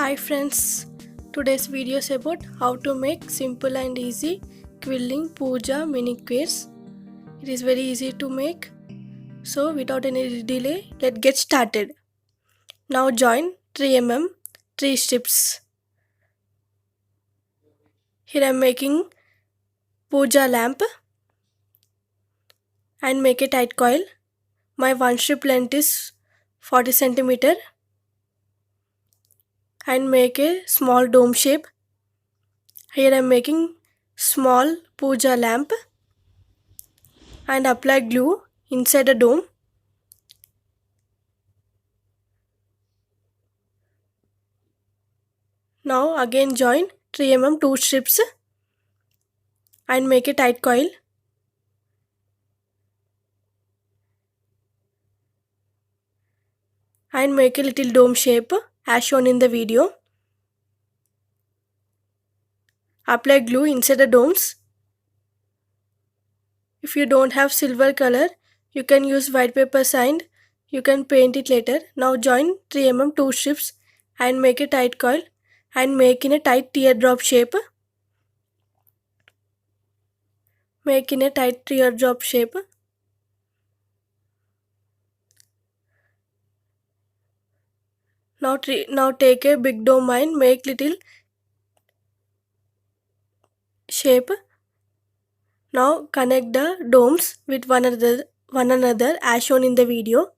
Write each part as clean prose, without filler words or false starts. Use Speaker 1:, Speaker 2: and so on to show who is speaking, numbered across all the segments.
Speaker 1: Hi friends, today's video is about how to make simple and easy quilling puja mini quilts. It is very easy to make. So without any delay, let's get started. Now join 3 mm 3 strips. Here I am making puja lamp and make a tight coil. My one strip length is 40 cm and make a small dome shape. Here I am making small puja lamp and apply glue inside the dome. Now again join 3 mm 2 strips and make a tight coil. And make a little dome shape as shown in the video. Apply glue inside the domes. If you don't have silver color, you can use white paper and you can paint it later. Now join 3 mm 2 strips and make a tight coil and make in a tight teardrop shape. Make in a tight teardrop shape. Now take a big dome and make little shape. Now connect the domes with one another as shown in the video.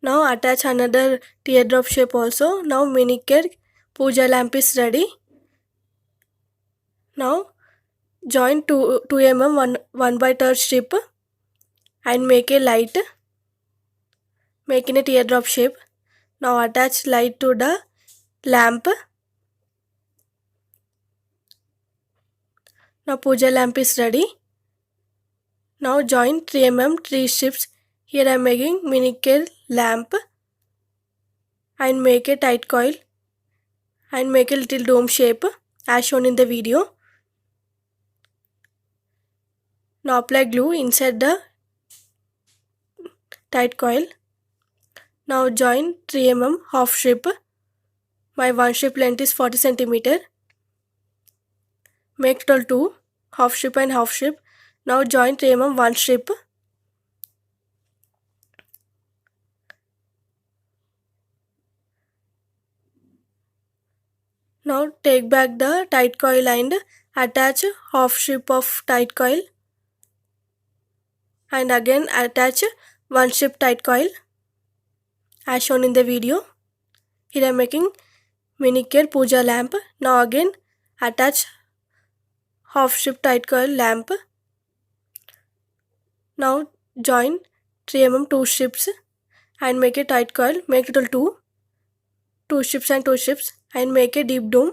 Speaker 1: Now attach another teardrop shape also. Now miniature puja lamp is ready. Now join 2 mm 1/3 strip and make a light. Make in a teardrop shape. Now attach light to the lamp. Now puja lamp is ready. Now join 3 mm 3 strips. Here I am making miniature lamp and make a tight coil and make a little dome shape as shown in the video. Now apply glue inside the tight coil. Now join 3 mm half strip. My one strip length is 40 cm. Make total 2 half strip and half strip. Now join 3 mm one strip. Now take back the tight coil and attach half strip of tight coil and again attach one strip tight coil as shown in the video. Here I am making miniature puja lamp. Now again attach half strip tight coil lamp. Now join 3 mm 2 strips and make a tight coil. Make total 2 strips and 2 strips and make a deep dome.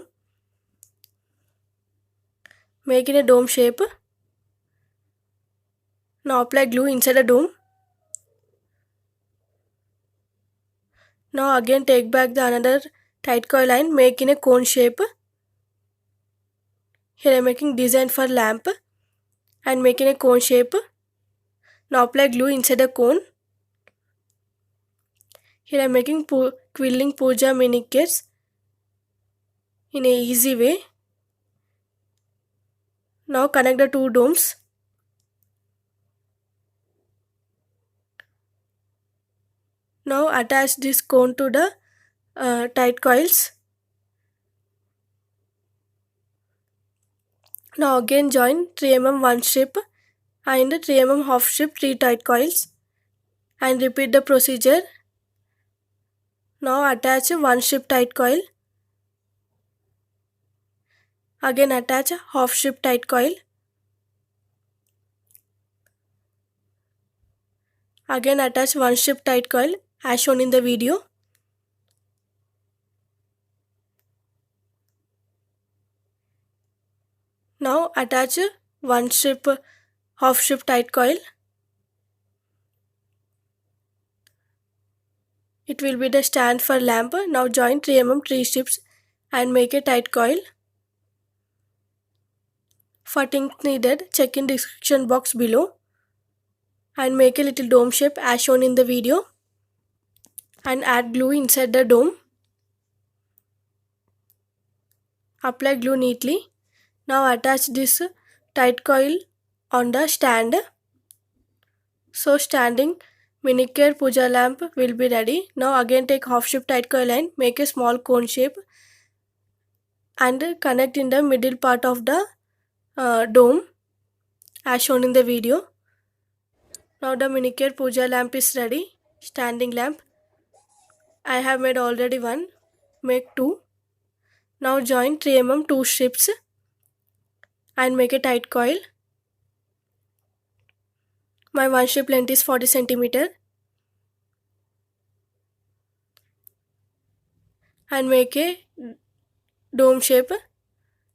Speaker 1: Make in a dome shape. Now apply glue inside the dome. Now again take back the another tight coil and make in a cone shape. Here I am making design for lamp and making a cone shape. Now apply glue inside the cone. Here I am making quilling puja miniatures in a easy way. Now connect the two domes. Now attach this cone to the tight coils. Now again join 3 mm one strip and 3 mm half strip 3 tight coils and repeat the procedure. Now attach one strip tight coil. Again attach half strip tight coil. Again attach one strip tight coil as shown in the video. Now attach one strip half strip tight coil. It will be the stand for lamp. Now join 3 mm 3 strips and make a tight coil. For things needed, check in description box below and make a little dome shape as shown in the video and add glue inside the dome. Apply glue neatly. Now attach this tight coil on the stand. So standing miniature puja lamp will be ready. Now again take half sheet tight coil and make a small cone shape and connect in the middle part of the dome as shown in the video. Now the miniature puja lamp is ready. Standing lamp. I have made already one. Make two. Now join 3 mm 2 strips and make a tight coil. My one strip length is 40 cm and make a dome shape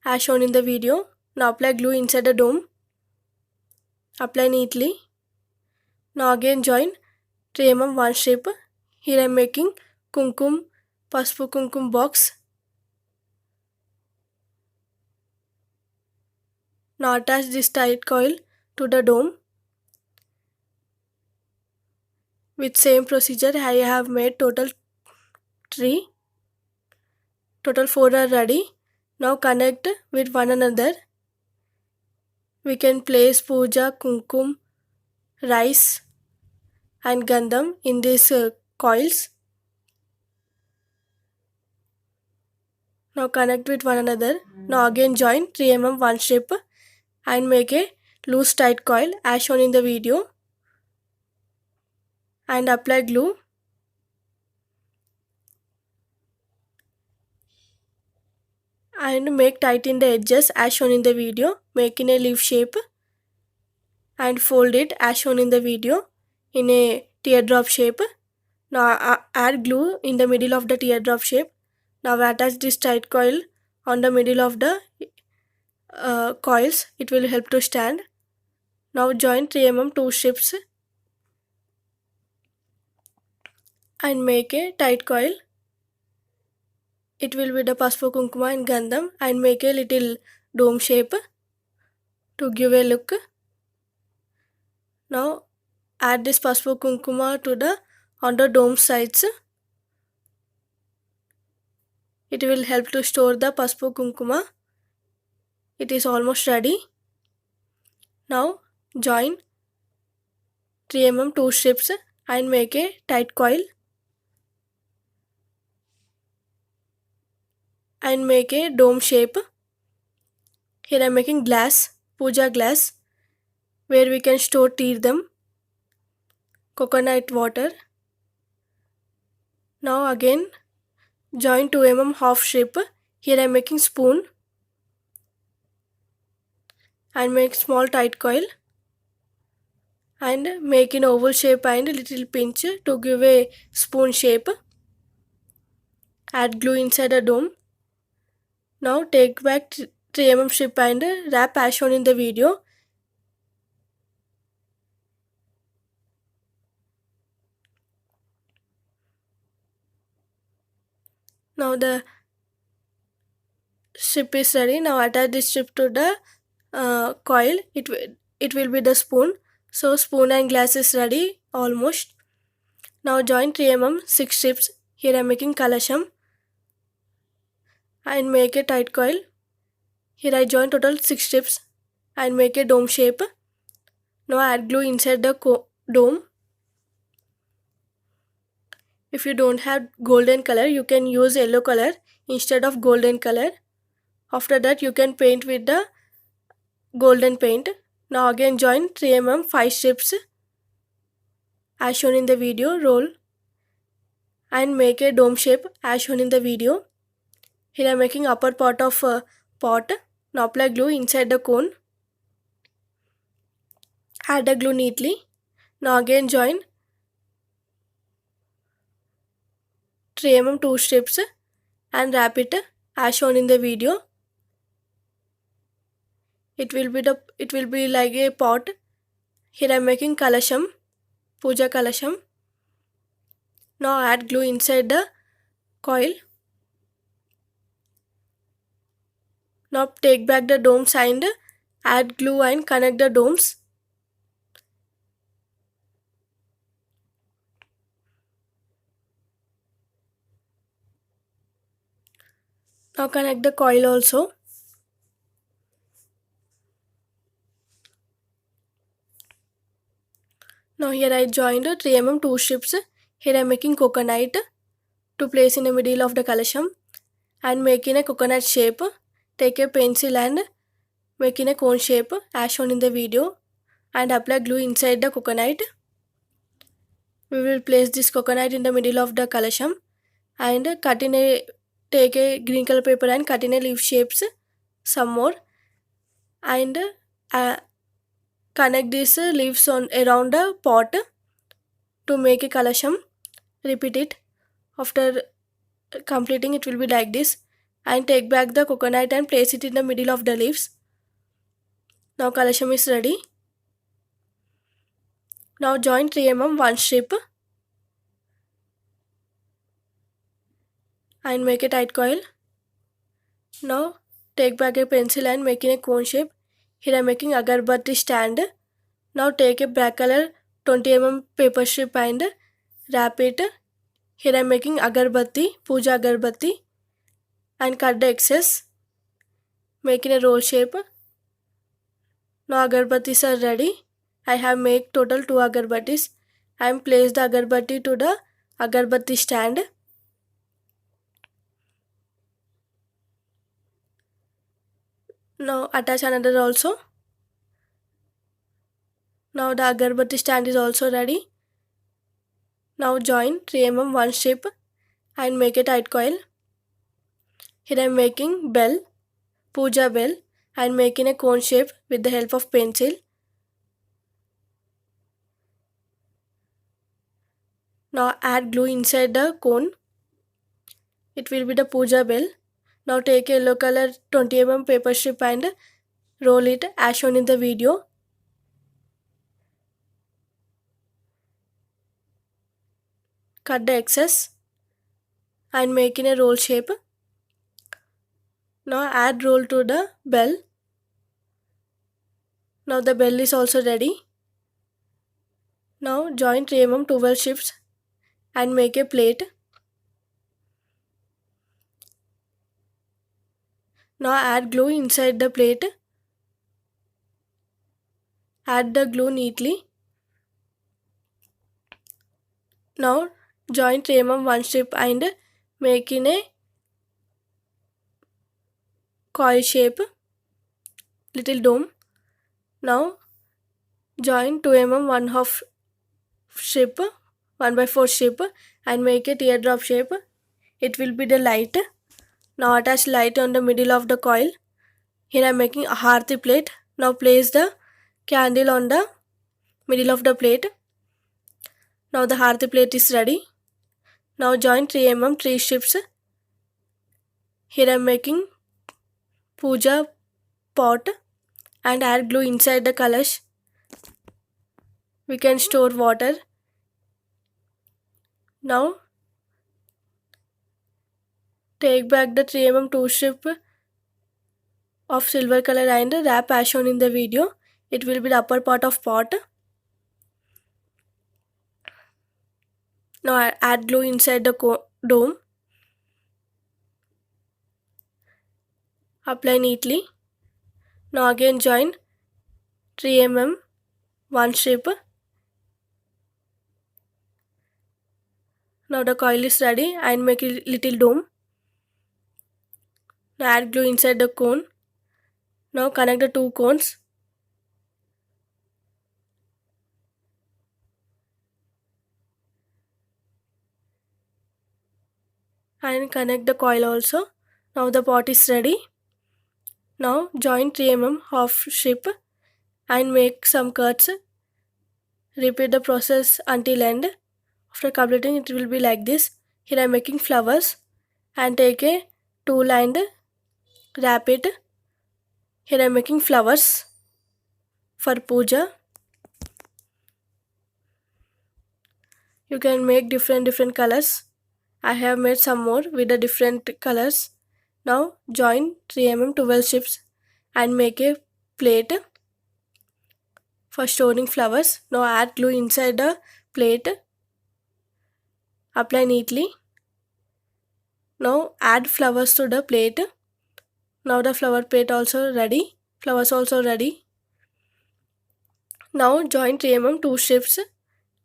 Speaker 1: as shown in the video. Now apply glue inside the dome. Apply neatly. Now again join 3 mm one strip. Here I am making kumkum paspu kumkum box. Now attach this tight coil to the dome. With same procedure I have made total 3. Total 4 are ready. Now connect with one another. We can place puja, kumkum, rice and gandham in these coils. Now connect with one another. Now again join 3 mm one strip and make a loose tight coil as shown in the video and apply glue. And make tight in the edges as shown in the video. Make in a leaf shape and fold it as shown in the video in a teardrop shape. Now add glue in the middle of the teardrop shape. Now attach this tight coil on the middle of the coils. It will help to stand. Now join 3 mm 2 strips and make a tight coil. It will be the paspu kunkuma and gandham and make a little dome shape to give a look. Now add this paspu kunkuma to the on the dome sides. It will help to store the paspu kunkuma. It is almost ready. Now join 3 mm 2 strips and make a tight coil and make a dome shape. Here I am making glass, puja glass, where we can store teardam, coconut water. Now again join 2 mm half strip. Here I am making spoon and make small tight coil and make an oval shape and little pinch to give a spoon shape. Add glue inside the dome. Now take back 3 mm strip and wrap as shown in the video. Now the strip is ready. Now attach this strip to the coil. It will be the spoon. So spoon and glass is ready almost. Now join 3 mm 6 strips. Here I am making kalasham and make a tight coil. Here I join total 6 strips and make a dome shape. Now add glue inside the dome. If you don't have golden color, you can use yellow color instead of golden color. After that you can paint with the golden paint. Now again join 3 mm 5 strips as shown in the video. Roll and make a dome shape as shown in the video. Here I am making upper part of pot. Now apply glue inside the cone. Add the glue neatly. Now again join 3 mm 2 strips and wrap it as shown in the video. It will be like a pot. Here I am making kalasham, puja kalasham. Now add glue inside the coil. Now take back the domes and add glue and connect the domes. Now connect the coil also. Now here I joined 3 mm 2 strips. Here I am making coconut to place in the middle of the colosseum and making a coconut shape. Take a pencil and make in a cone shape as shown in the video and apply glue inside the coconut. We will place this coconut in the middle of the colosseum and take a green color paper and cut in a leaf shapes some more and uh, connect these leaves on around the pot to make a colosseum. Repeat it. After completing it will be like this, and take back the coconut and place it in the middle of the leaves. Now colosseum is ready. Now join 3 mm one strip and make a tight coil. Now take back a pencil and making a cone shape. Here I am making agarbatti stand. Now take a black color 20 mm paper strip and wrap it. Here I am making agarbatti, puja agarbatti, and cut the excess, making a roll shape. Now agarbattis are ready. I have made total 2 agarbattis. I am placed the agarbatti to the agarbatti stand. Now attach another also. Now the agarbatti stand is also ready. Now join 3 mm one strip and make a tight coil. Here I am making bell, puja bell, and making a cone shape with the help of pencil. Now add glue inside the cone. It will be the puja bell. Now take a yellow color 20 mm paper strip and roll it as shown in the video. Cut the excess and make in a roll shape. Now add roll to the bell. Now the bell is also ready. Now join 3 mm 12 strips and make a plate. Now add glue inside the plate. Add the glue neatly. Now join 3 mm one strip and make in a coil shape, little dome. Now join 2 mm 1/2 strip, 1/4 strip and make a teardrop shape. It will be the light. Now attach light on the middle of the coil. Here I am making a Harti plate. Now place the candle on the middle of the plate. Now the Harti plate is ready. Now join 3 mm 3 strips. Here I am making puja pot and add glue inside the kalash. We can store water. Now take back the 3 mm 2 strip of silver color and wrap as shown in the video. It will be the upper part of pot. Now add glue inside the dome. Apply neatly. Now again join 3 mm one strip. Now the coil is ready and make a little dome. Now add glue inside the cone. Now connect the two cones. And connect the coil also. Now the pot is ready. Now join 3 mm half strip and make some cuts. Repeat the process until end. After completing it will be like this. Here I am making flowers and take a tool and wrap it. Here I am making flowers for puja. You can make different colors. I have made some more with the different colors. Now join 3 mm 12 strips and make a plate for storing flowers. Now add glue inside the plate. Apply neatly. Now add flowers to the plate. Now the flower plate also ready. Flowers also ready. Now join 3 mm 2 strips.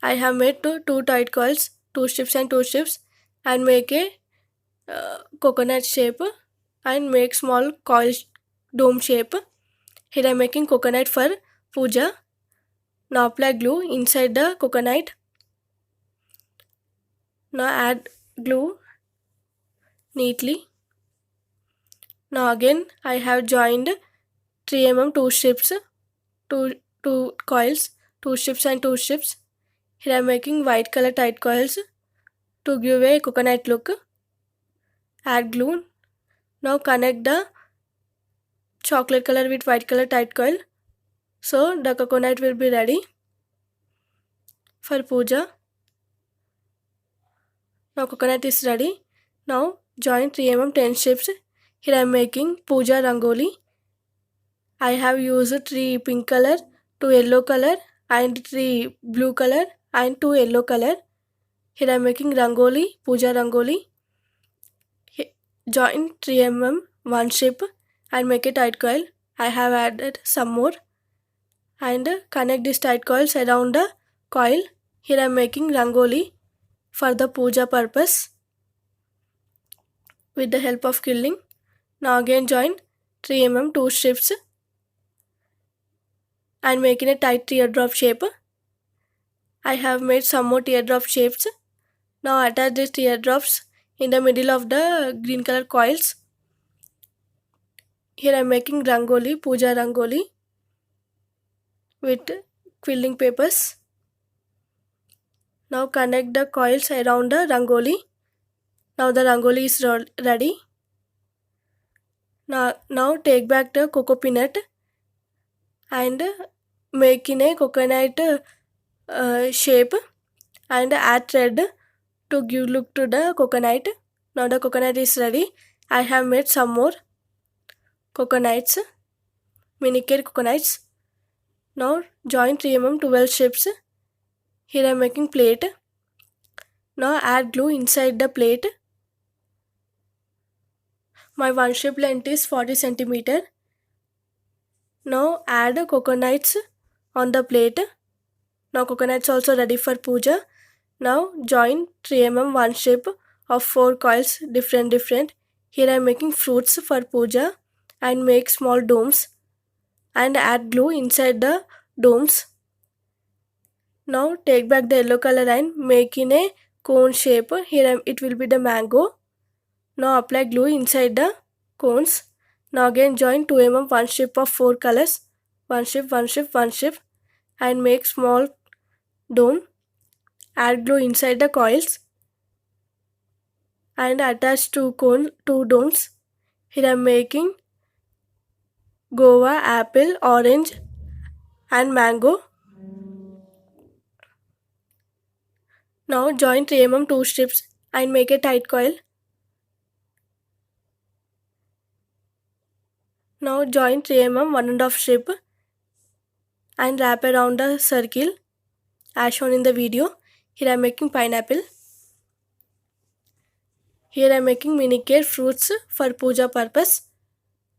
Speaker 1: I have made two tight coils, 2 strips and 2 strips, and make a coconut shape and make small coil dome shape. Here I am making coconut for puja. Now apply glue inside the coconut. Now add glue neatly. Now again I have joined 3 mm 2 strips, 2 coils, 2 strips and 2 strips. Here I am making white color tight coils to give a coconut look. Add glue. Now connect the chocolate color with white color tight coil. So the coconut will be ready for puja. Now coconut is ready. Now join 3 mm 10 strips. Here I am making puja rangoli. I have used 3 pink color, 2 yellow color and 3 blue color and 2 yellow color. Here I am making rangoli, puja rangoli. Join 3 mm 1 strip and make a tight coil. I have added some more and connect these tight coils around the coil. Here I am making rangoli for the puja purpose with the help of quilling. Now again join 3 mm 2 strips and making a tight teardrop shape. I have made some more teardrop shapes. Now attach these teardrops in the middle of the green color coils. Here I am making rangoli, puja rangoli with quilling papers. Now connect the coils around the rangoli. Now the rangoli is ready. Now take back the cocoa peanut and make in a coconut shape and add thread to give look to the coconut. Now the coconut is ready. I have made some more coconuts, miniature coconuts. Now join 3 mm 12 strips. Here I am making plate. Now add glue inside the plate. My one strip length is 40 cm. Now add coconuts on the plate. Now coconuts also ready for puja. Now join 3 mm 1 strip of 4 coils different. Here I am making fruits for puja and make small domes and add glue inside the domes. Now take back the yellow color and make in a cone shape. Here it will be the mango. Now apply glue inside the cones. Now again join 2 mm 1 strip of 4 colors. 1 strip, 1 strip, 1 strip and make small dome. Add glue inside the coils and attach two domes. Here I am making guava, apple, orange and mango. Now join 3 mm 2 strips and make a tight coil. Now join 3 mm 1.5 strip and wrap around the circle as shown in the video. Here I am making pineapple. Here I am making miniature fruits for puja purpose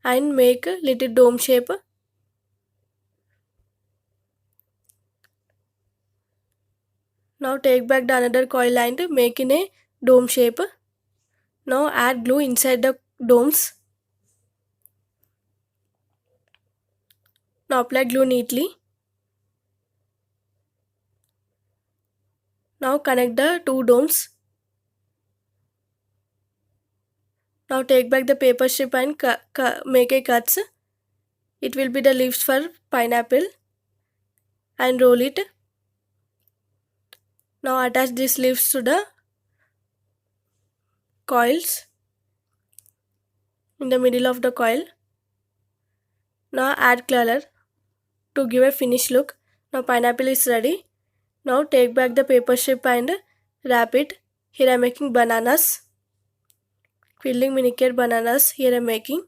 Speaker 1: and make a little dome shape. Now take back the another coil and make in a dome shape. Now add glue inside the domes. Now apply glue neatly. Now connect the two domes. Now take back the paper strip and make a cuts. It will be the leaves for pineapple and roll it. Now attach these leaves to the coils in the middle of the coil. Now add color to give a finished look. Now pineapple is ready. Now take back the paper strip and wrap it. Here I am making bananas. Quilling miniature bananas here I am making.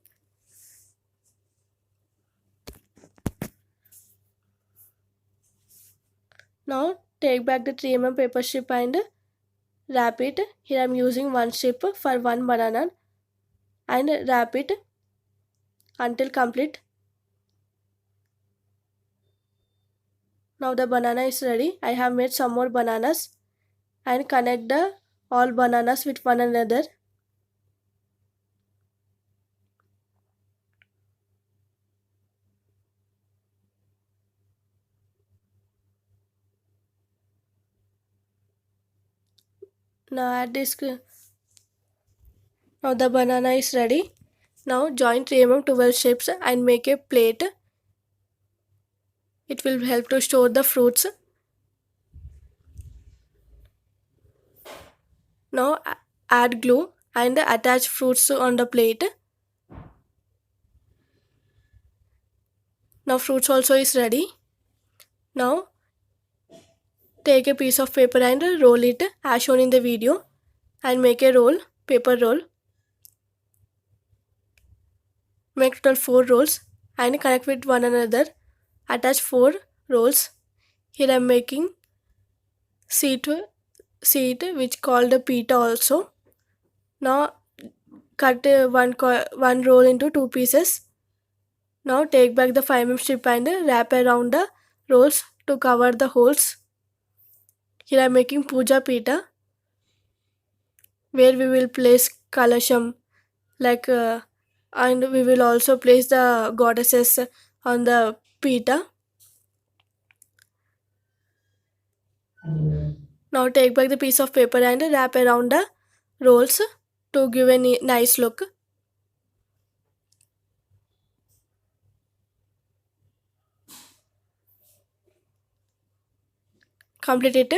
Speaker 1: Now take back the 3 mm paper strip and wrap it. Here I am using one strip for one banana and wrap it until complete. Now the banana is ready. I have made some more bananas and connect the all bananas with one another. Now add this. Now the banana is ready. Now join 3mm 12 shapes and make a plate. It will help to store the fruits. Now add glue and attach fruits on the plate. Now fruits also is ready. Now take a piece of paper and roll it as shown in the video and make a roll, paper roll. Make total 4 rolls and connect with one another. Attach 4 rolls. Here I am making seat which called the pita also. Now cut one roll into 2 pieces. Now take back the 5mm strip and wrap around the rolls to cover the holes. Here I am making puja pita where we will place kalasham and we will also place the goddesses on the pita. Now take back the piece of paper and wrap around the rolls to give a nice look. Complete it.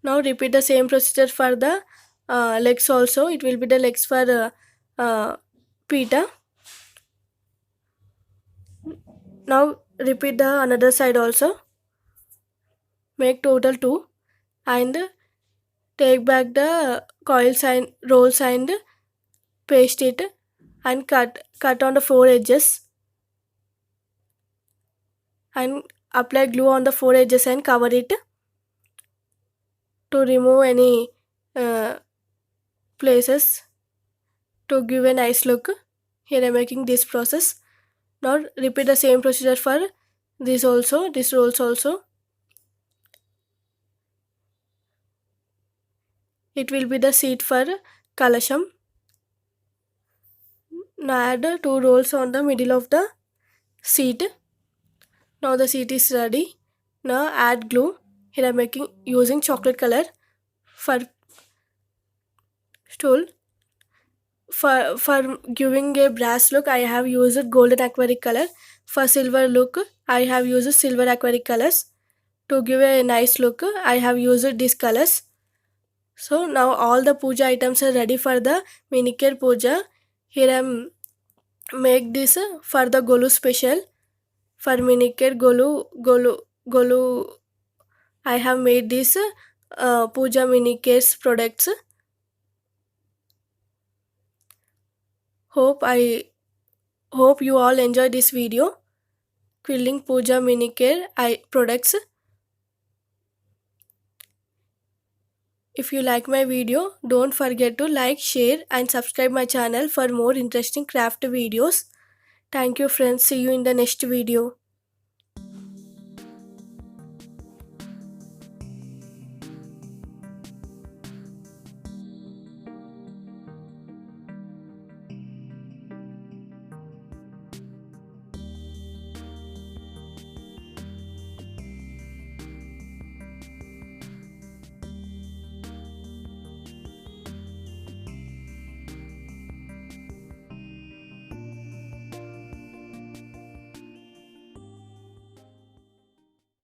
Speaker 1: Now repeat the same procedure for the legs also. It will be the legs for pita. Now repeat the another side also. Make total 2 and take back the coils and rolls and paste it and cut on the 4 edges and apply glue on the 4 edges and cover it to remove any places to give a nice look. Here I am making this process. Now repeat the same procedure for this rolls also. It will be the seat for kalasham. Now add 2 rolls on the middle of the seat. Now the seat is ready. Now add glue. Here I am using chocolate color for stool. For giving a brass look, I have used golden aquatic color. For silver look, I have used silver aquatic colors. To give a nice look, I have used these colors. So now all the puja items are ready for the manicure puja. Here I am make this for the Golu special. For manicure Golu, I have made this puja manicures products. Hope you all enjoy this video. Quilling puja manicure products. If you like my video, don't forget to like, share and subscribe my channel for more interesting craft videos. Thank you friends. See you in the next video.